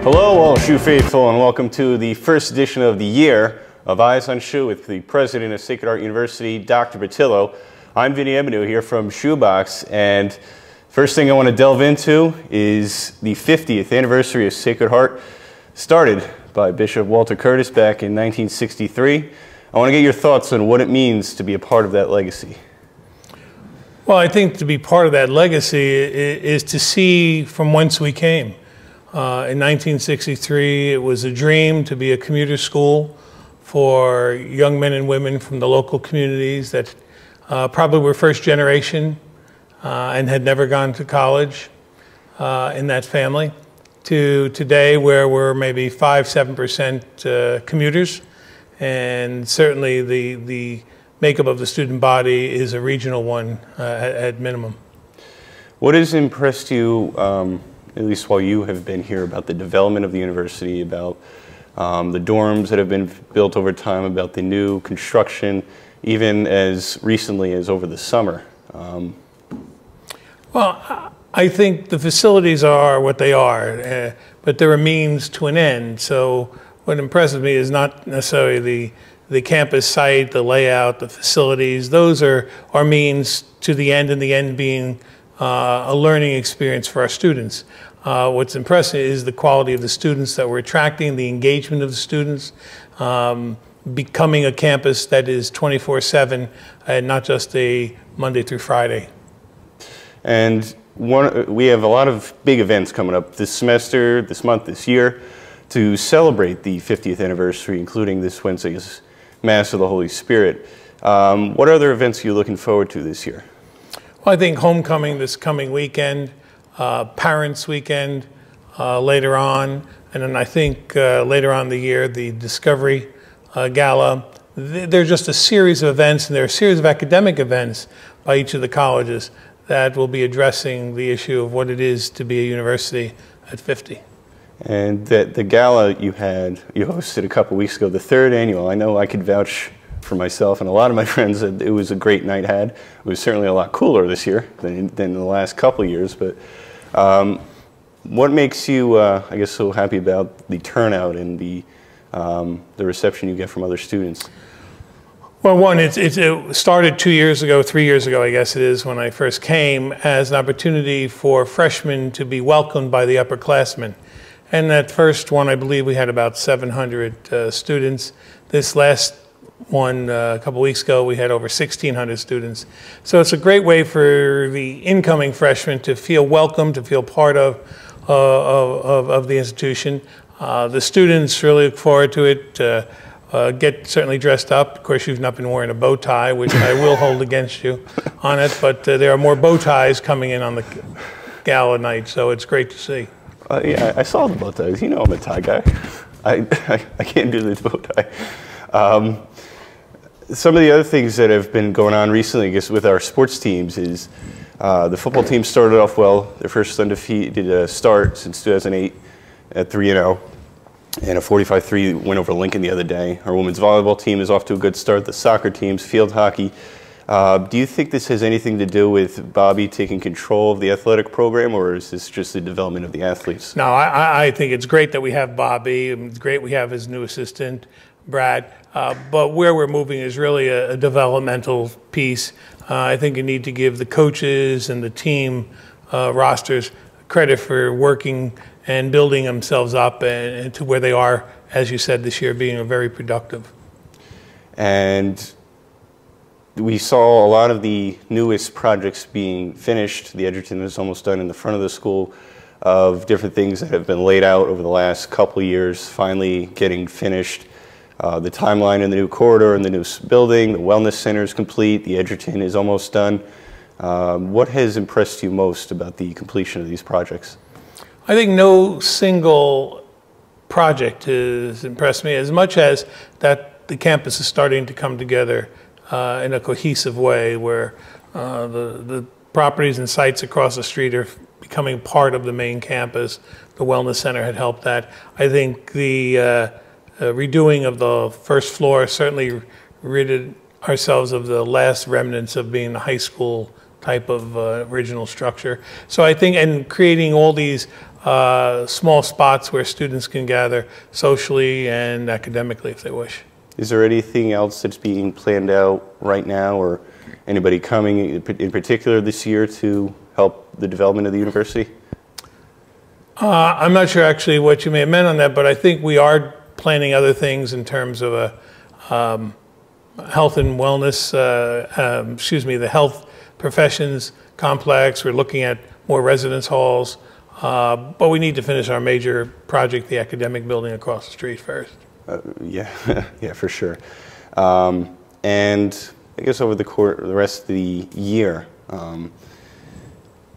Hello, all SHU faithful, and welcome to the first edition of the year of Eyes on SHU with the president of Sacred Heart University, Dr. Petillo. I'm Vinny Ebenau here from SHUBOX, and first thing I want to delve into is the 50th anniversary of Sacred Heart, started by Bishop Walter Curtis back in 1963. I want to get your thoughts on what it means to be a part of that legacy. Well, I think to be part of that legacy is to see from whence we came. In 1963, it was a dream to be a commuter school for young men and women from the local communities that probably were first generation and had never gone to college in that family, to today where we're maybe 5–7% commuters, and certainly the makeup of the student body is a regional one at minimum. What has impressed you, at least while you have been here, about the development of the university, about the dorms that have been built over time, about the new construction, even as recently as over the summer? Well, I think the facilities are what they are, but they're a means to an end. So what impresses me is not necessarily the campus site, the layout, the facilities. Those are our means to the end, and the end being a learning experience for our students. What's impressive is the quality of the students that we're attracting, the engagement of the students, becoming a campus that is 24/7 and not just a Monday through Friday. And we have a lot of big events coming up this semester, this month, this year, to celebrate the 50th anniversary, including this Wednesday's Mass of the Holy Spirit. What other events are you looking forward to this year? Well, I think homecoming this coming weekend, Parents Weekend later on, and then I think later on in the year, the Discovery Gala. They're just a series of events, and there are a series of academic events by each of the colleges that will be addressing the issue of what it is to be a university at 50. And the gala you hosted a couple weeks ago, the third annual, I know I could vouch for myself and a lot of my friends that it was a great night had. It was certainly a lot cooler this year than the last couple of years, but what makes you, I guess, so happy about the turnout and the reception you get from other students? Well, one, it started 2 years ago, 3 years ago, I guess it is, when I first came, as an opportunity for freshmen to be welcomed by the upperclassmen. And that first one, I believe we had about 700 students. This last one, a couple weeks ago, we had over 1,600 students. So it's a great way for the incoming freshmen to feel welcome, to feel part of the institution. The students really look forward to it. Get certainly dressed up. Of course, you've not been wearing a bow tie, which I will hold against you on it, but there are more bow ties coming in on the gala night, so it's great to see. Yeah, I saw the bow ties. You know I'm a tie guy. I can't do the bow tie. Some of the other things that have been going on recently, I guess, with our sports teams is the football team started off well. Their first undefeated start since 2008 at 3-0. And a 45-3 win over Lincoln the other day. Our women's volleyball team is off to a good start. The soccer teams, field hockey. Do you think this has anything to do with Bobby taking control of the athletic program, or is this just the development of the athletes? No, I think it's great that we have Bobby. It's great we have his new assistant, Brad. But where we're moving is really a developmental piece. I think you need to give the coaches and the team rosters credit for working and building themselves up and to where they are, as you said, this year being very productive. And we saw a lot of the newest projects being finished. The Edgerton is almost done in the front of the school, of different things that have been laid out over the last couple of years, finally getting finished. The timeline in the new corridor and the new building, the wellness center is complete, the Edgerton is almost done. What has impressed you most about the completion of these projects? I think no single project has impressed me as much as that the campus is starting to come together in a cohesive way, where the properties and sites across the street are becoming part of the main campus. The wellness center had helped that. I think the redoing of the first floor certainly rid ourselves of the last remnants of being the high school type of original structure. So I think, and creating all these small spots where students can gather socially and academically if they wish. Is there anything else that's being planned out right now, or anybody coming in particular this year to help the development of the university? I'm not sure actually what you may have meant on that, but I think we are planning other things in terms of a health and wellness, the health professions complex. We're looking at more residence halls, but we need to finish our major project, the academic building across the street first. Yeah, yeah, for sure. And I guess over the rest of the year,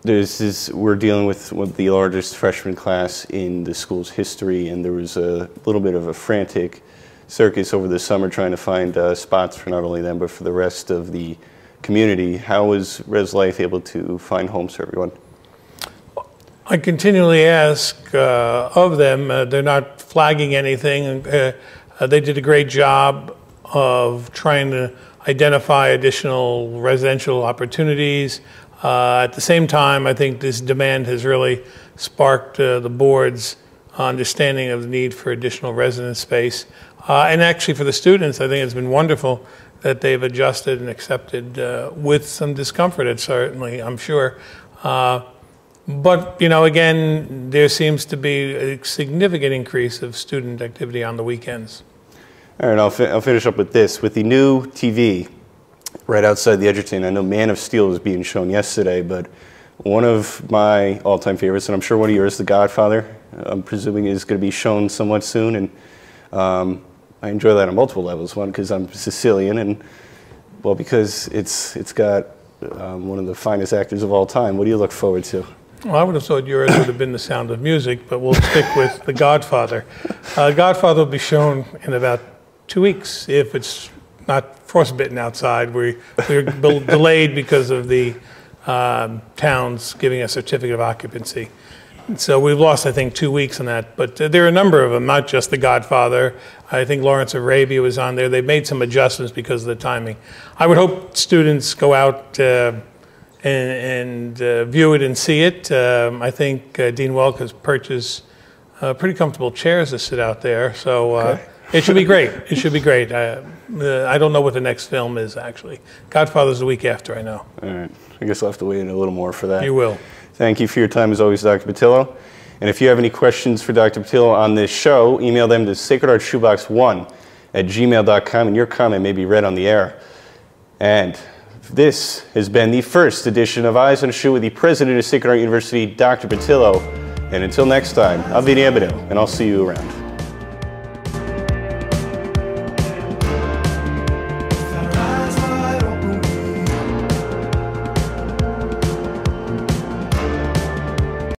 we're dealing with the largest freshman class in the school's history, and there was a little bit of a frantic circus over the summer trying to find spots for not only them but for the rest of the community. How was Res Life able to find homes for everyone? I continually ask of them. They're not flagging anything. They did a great job of trying to identify additional residential opportunities. At the same time, I think this demand has really sparked the board's understanding of the need for additional residence space. And actually for the students, I think it's been wonderful that they've adjusted and accepted with some discomfort, certainly, I'm sure. But, you know, again, there seems to be a significant increase of student activity on the weekends. All right, I'll finish up with this. With the new TV right outside the Edgerton, I know Man of Steel was being shown yesterday, but one of my all-time favorites, and I'm sure one of yours, The Godfather, I'm presuming is going to be shown somewhat soon, and I enjoy that on multiple levels. One, because I'm Sicilian, and, well, because it's got one of the finest actors of all time. What do you look forward to? Well, I would have thought yours would have been The Sound of Music, but we'll stick with The Godfather. Godfather will be shown in about 2 weeks if it's not frostbitten outside. We're delayed because of the towns giving a certificate of occupancy. So we've lost, I think, 2 weeks on that. But there are a number of them, not just The Godfather. I think Lawrence of Arabia was on there. They've made some adjustments because of the timing. I would hope students go out and view it and see it. I think Dean Welk has purchased pretty comfortable chairs to sit out there. So okay. It should be great. It should be great. I don't know what the next film is, actually. Godfather's the week after, I know. All right. I guess I'll have to wait a little more for that. You will. Thank you for your time, as always, Dr. Petillo. And if you have any questions for Dr. Petillo on this show, email them to sacredartshoebox1@gmail.com, and your comment may be read on the air. And this has been the first edition of Eyes on SHU with the president of Sacred Heart University, Dr. Petillo. And until next time, I'm Vinny Ebenau, and I'll see you around.